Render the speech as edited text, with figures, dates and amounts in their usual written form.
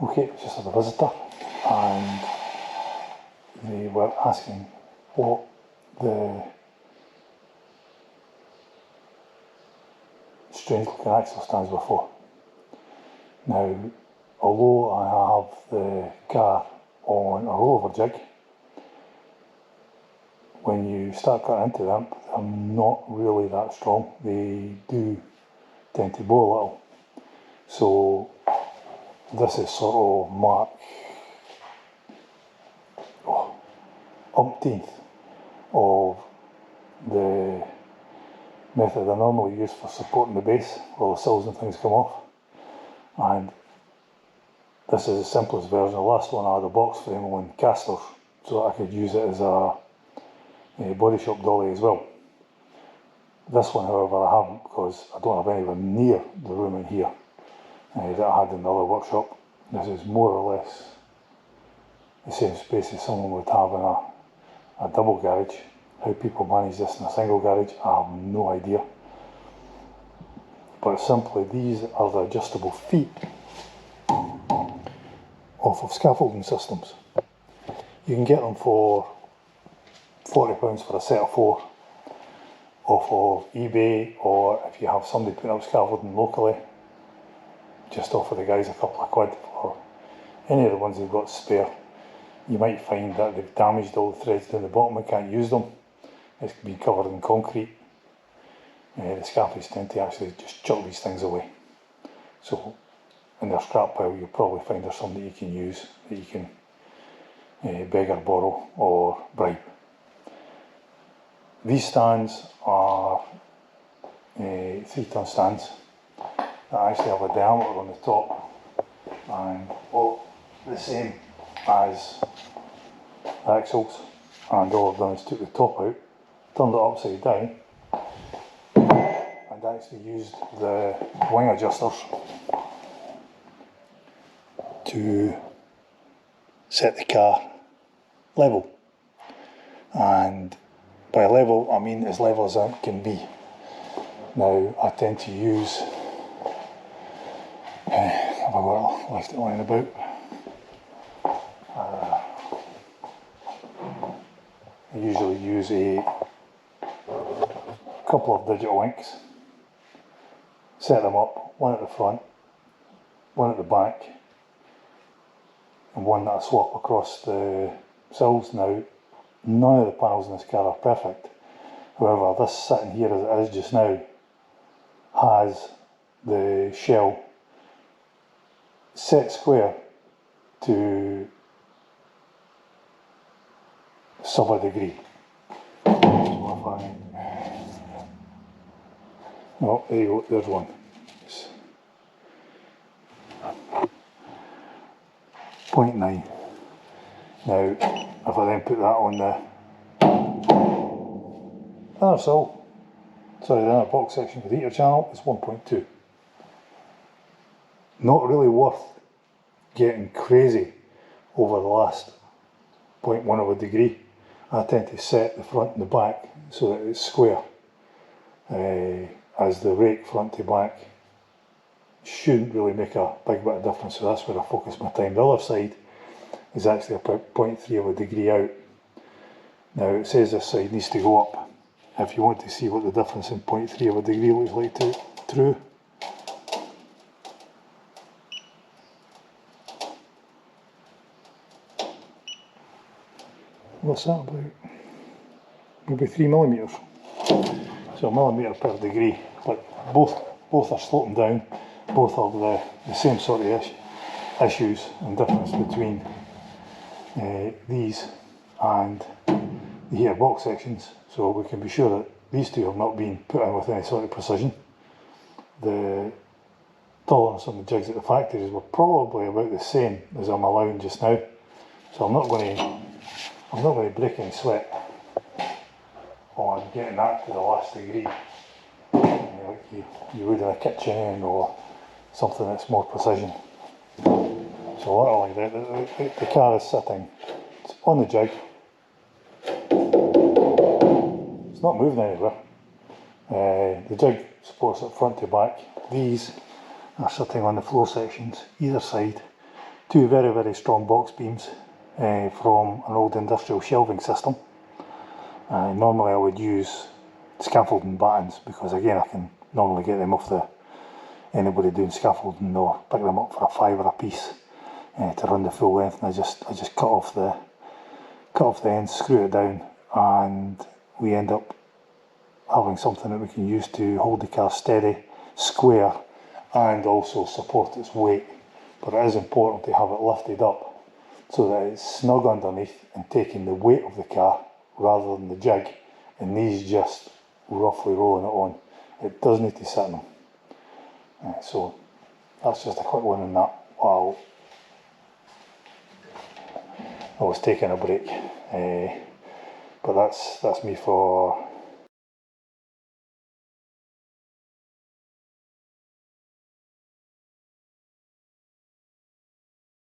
Okay, just had a visitor and they were asking what the strange looking axle stands were for. Now, although I have the car on a rollover jig, when you start cutting into them, they're not really that strong. They do tend to bow a little. So this is sort of mark umpteenth of the method I normally use for supporting the base while the sills and things come off. And this is the simplest version. The last one I had a box frame on casters so that I could use it as a body shop dolly as well. This one, however, I haven't because I don't have anywhere near the room in here that I had in the other workshop. This is more or less the same space as someone would have in a double garage. How people manage this in a single garage, I have no idea. But simply, these are the adjustable feet off of scaffolding systems. You can get them for £40 for a set of 4 off of eBay, or if you have somebody putting up scaffolding locally, just offer the guys a couple of quid for any of the ones they've got spare. You might find that they've damaged all the threads down the bottom and can't use them. It's been covered in concrete. The scaffolds tend to actually just chuck these things away. So in their scrap pile you'll probably find there's some that you can use, that you can beg or borrow or bribe. These stands are 3-ton stands that actually have a diameter on the top and the same as the axles, and all I've done is took the top out, turned it upside down and actually used the wing adjusters to set the car level. And by level I mean as level as it can be. Now I tend to use, have I got left it lying about? I usually use a couple of digital inks, set them up, one at the front, one at the back, and one that I swap across the sills. Now, none of the panels in this car are perfect. However, this sitting here as it is just now has the shell set square to sub a degree. Oh, there you go, there's one. 0.9. Now, if I then put that on the other sill, sorry, the other box section for the heater channel, it's 1.2. Not really worth getting crazy over the last 0.1 of a degree. I tend to set the front and the back so that it's square, as the rake front to back shouldn't really make a big bit of difference, so that's where I focus my time. The other side is actually about 0.3 of a degree out. Now it says this side needs to go up. If you want to see what the difference in 0.3 of a degree looks like through, what's that about? Maybe 3mm. So a millimetre per degree, but both are sloping down. Both have the same sort of issues and difference between these and the heater box sections. So we can be sure that these two have not been put in with any sort of precision. The tolerance on the jigs at the factories were probably about the same as I'm allowing just now. So I'm not going to break any sweat on getting that to the last degree, like you would in a kitchen or something that's more precision. So literally the car is sitting on the jig, it's not moving anywhere. The jig supports it front to back. These are sitting on the floor sections either side two very strong box beams from an old industrial shelving system. Normally I would use scaffolding battens because again I can normally get them off anybody doing scaffolding, or pick them up for £5 a piece to run the full length, and I just cut off the ends, screw it down, and we end up having something that we can use to hold the car steady, square, and also support its weight. But it is important to have it lifted up so that it's snug underneath and taking the weight of the car rather than the jig, and these just roughly rolling it on. It does need to sit in them. So that's just a quick one on that while I was taking a break. But that's me for